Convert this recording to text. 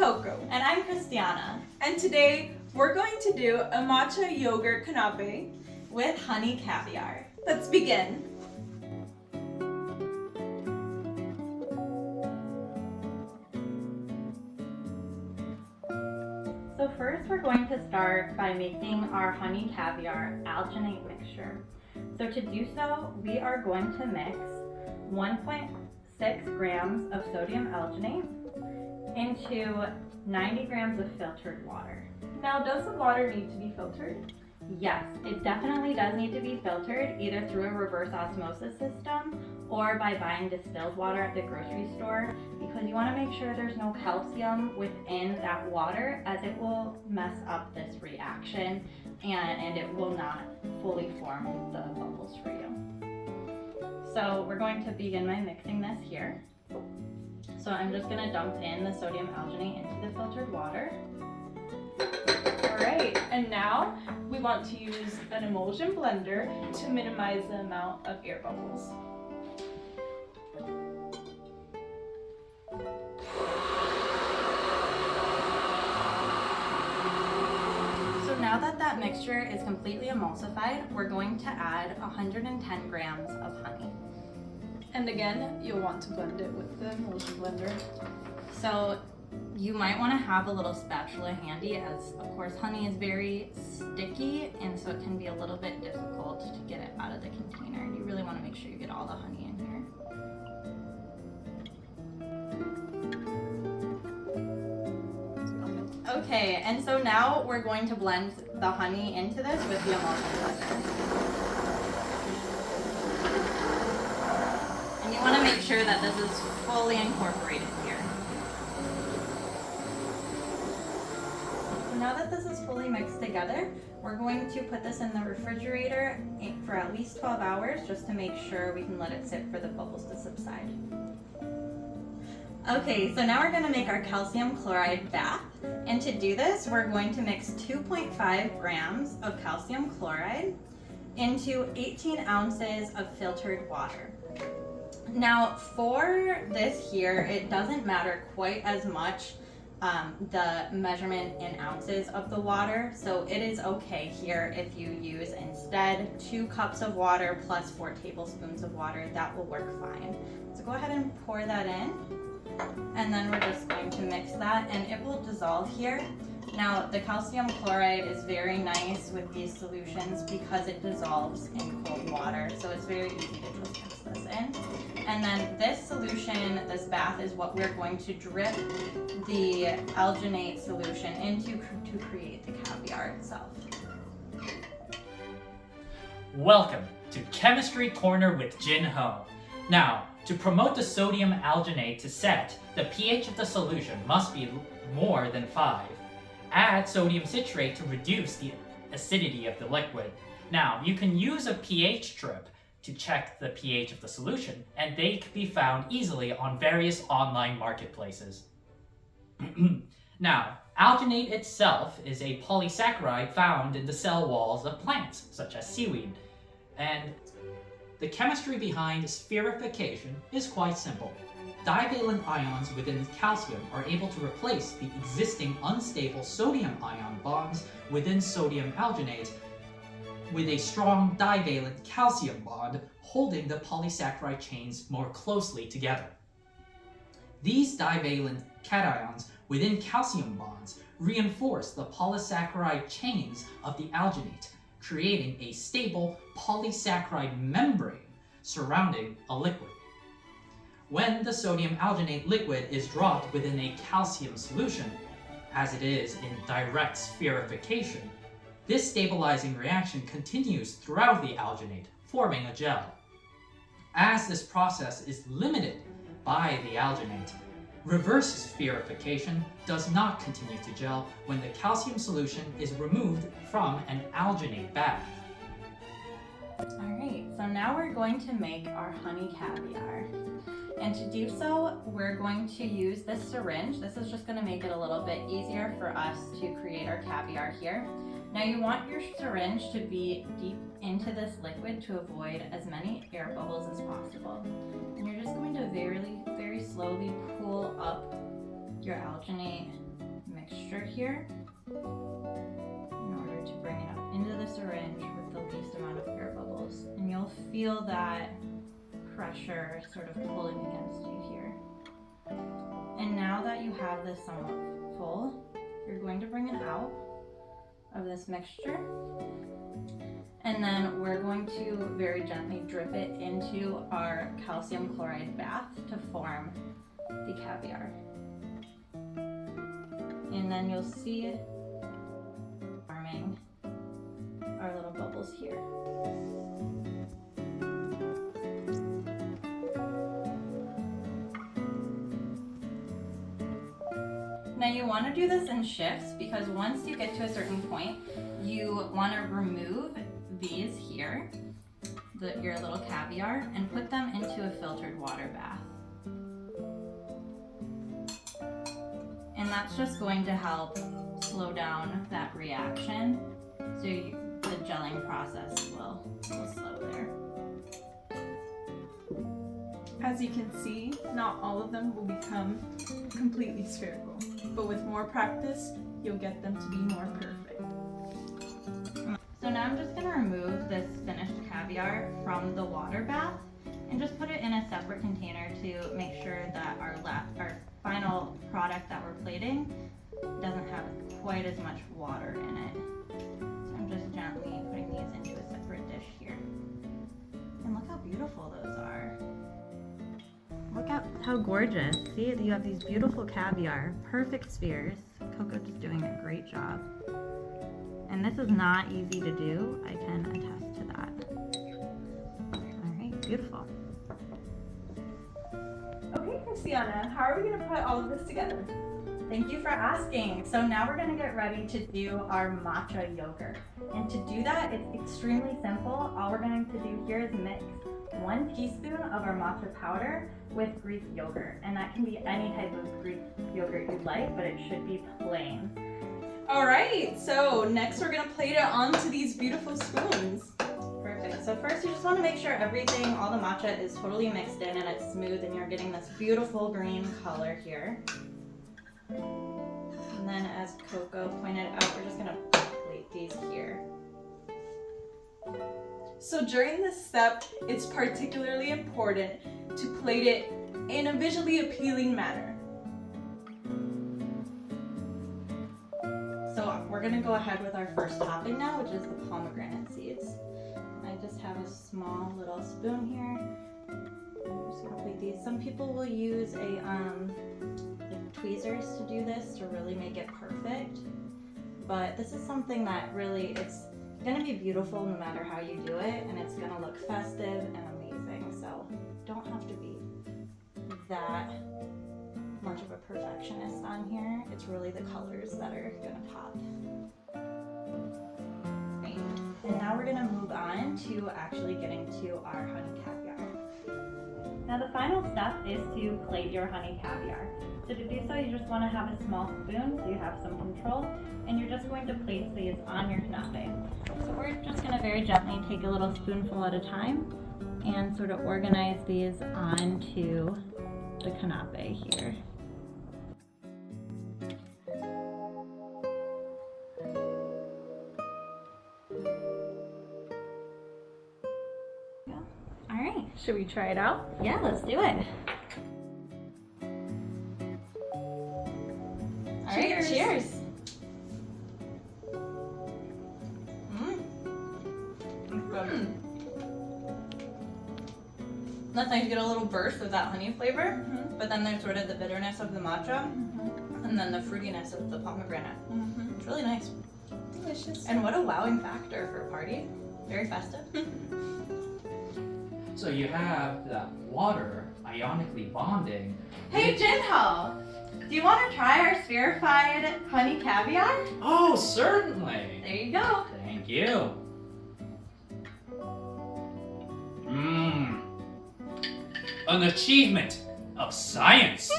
Coco. And I'm Christiana. And today we're going to do a matcha yogurt canapé with honey caviar. Let's begin. So first we're going to start by making our honey caviar alginate mixture. So to do so, we are going to mix 1.6 grams of sodium alginate into 90 grams of filtered water. Now, does the water need to be filtered? Yes, it definitely does need to be filtered, either through a reverse osmosis system or by buying distilled water at the grocery store, because you want to make sure there's no calcium within that water, as it will mess up this reaction and it will not fully form the bubbles for you. So we're going to begin by mixing this here. So I'm just going to dump in the sodium alginate into the filtered water. Alright, and now we want to use an emulsion blender to minimize the amount of air bubbles. So now that mixture is completely emulsified, we're going to add 110 grams of honey. And again, you'll want to blend it with the emulsion blender. So you might want to have a little spatula handy, as of course honey is very sticky and so it can be a little bit difficult to get it out of the container. You really want to make sure you get all the honey in here. Okay, and so now we're going to blend the honey into this with the emulsion blender. And you want to make sure that this is fully incorporated here. So now that this is fully mixed together, we're going to put this in the refrigerator for at least 12 hours just to make sure we can let it sit for the bubbles to subside. Okay, so now we're going to make our calcium chloride bath. And to do this, we're going to mix 2.5 grams of calcium chloride into 18 ounces of filtered water. Now for this here, it doesn't matter quite as much the measurement in ounces of the water, so it is okay here if you use instead 2 cups of water plus 4 tablespoons of water. That will work fine. So go ahead and pour that in, and then we're just going to mix that and it will dissolve here. Now the calcium chloride is very nice with these solutions because it dissolves in cold water, so it's very easy to just mix this in. And then this solution, this bath, is what we're going to drip the alginate solution into to create the caviar itself. Welcome to Chemistry Corner with Jin Ho. Now, to promote the sodium alginate to set, the pH of the solution must be more than 5. Add sodium citrate to reduce the acidity of the liquid. Now, you can use a pH strip to check the pH of the solution, and they can be found easily on various online marketplaces. Now, alginate itself is a polysaccharide found in the cell walls of plants, such as seaweed. And the chemistry behind spherification is quite simple. Divalent ions within calcium are able to replace the existing unstable sodium ion bonds within sodium alginate with a strong divalent calcium bond holding the polysaccharide chains more closely together. These divalent cations within calcium bonds reinforce the polysaccharide chains of the alginate, creating a stable polysaccharide membrane surrounding a liquid. When the sodium alginate liquid is dropped within a calcium solution, as it is in direct spherification, this stabilizing reaction continues throughout the alginate, forming a gel. As this process is limited by the alginate, reverse spherification does not continue to gel when the calcium solution is removed from an alginate bath. Alright, so now we're going to make our honey caviar. And to do so, we're going to use this syringe. This is just going to make it a little bit easier for us to create our caviar here. Now you want your syringe to be deep into this liquid to avoid as many air bubbles as possible. And you're just going to very slowly pull up your alginate mixture here in order to bring it up into the syringe with the least amount of air bubbles. And you'll feel that pressure sort of pulling against you here. And now that you have this somewhat full, you're going to bring it out of this mixture. And then we're going to very gently drip it into our calcium chloride bath to form the caviar. And then you'll see it forming our little bubbles here. Now you want to do this in shifts because once you get to a certain point, you want to remove these here, your little caviar, and put them into a filtered water bath. And that's just going to help slow down that reaction, so the gelling process will slow there. As you can see, not all of them will become completely spherical, but with more practice, you'll get them to be more perfect. So now I'm just going to remove this finished caviar from the water bath and just put it in a separate container to make sure that our final product that we're plating doesn't have quite as much water in it. So I'm just gently putting these into a separate dish here. And look how beautiful those are. Look at how gorgeous. See, you have these beautiful caviar, perfect spheres. Coco's just doing a great job. And this is not easy to do, I can attest to that. All right, beautiful. Okay, Christiana, how are we going to put all of this together? Thank you for asking. So now we're gonna get ready to do our matcha yogurt. And to do that, it's extremely simple. All we're going to do here is mix 1 teaspoon of our matcha powder with Greek yogurt. And that can be any type of Greek yogurt you like, but it should be plain. All right, so next we're gonna plate it onto these beautiful spoons. Perfect. So first you just want to make sure everything, all the matcha is totally mixed in and it's smooth and you're getting this beautiful green color here. And then as Coco pointed out, we're just gonna plate these here. So during this step, it's particularly important to plate it in a visually appealing manner. So we're gonna go ahead with our first topping now, which is the pomegranate seeds. I just have a small little spoon here. I'm just gonna plate these. Some people will use like tweezers to do this to really make it perfect. But this is something that really, it's gonna be beautiful no matter how you do it, and it's gonna look festive and amazing. So don't have to be that much of a perfectionist on here. It's really the colors that are gonna pop. Great. And now we're gonna move on to actually getting to our honey caviar. Now the final step is to plate your honey caviar. So to do so, you just want to have a small spoon so you have some control, and you're just going to place these on your knappe. So we're just going to very gently take a little spoonful at a time and sort of organize these onto the knappe here. All right. Should we try it out? Yeah, let's do it. All right, cheers. That's nice, you get a little burst of that honey flavor, but then there's sort of the bitterness of the matcha, and then the fruitiness of the pomegranate. It's really nice. Delicious. And what a wowing factor for a party. Very festive. So you have that water ionically bonding. Hey Jinho, do you want to try our spherified honey caviar? Oh, certainly. There you go. Thank you. An achievement of science.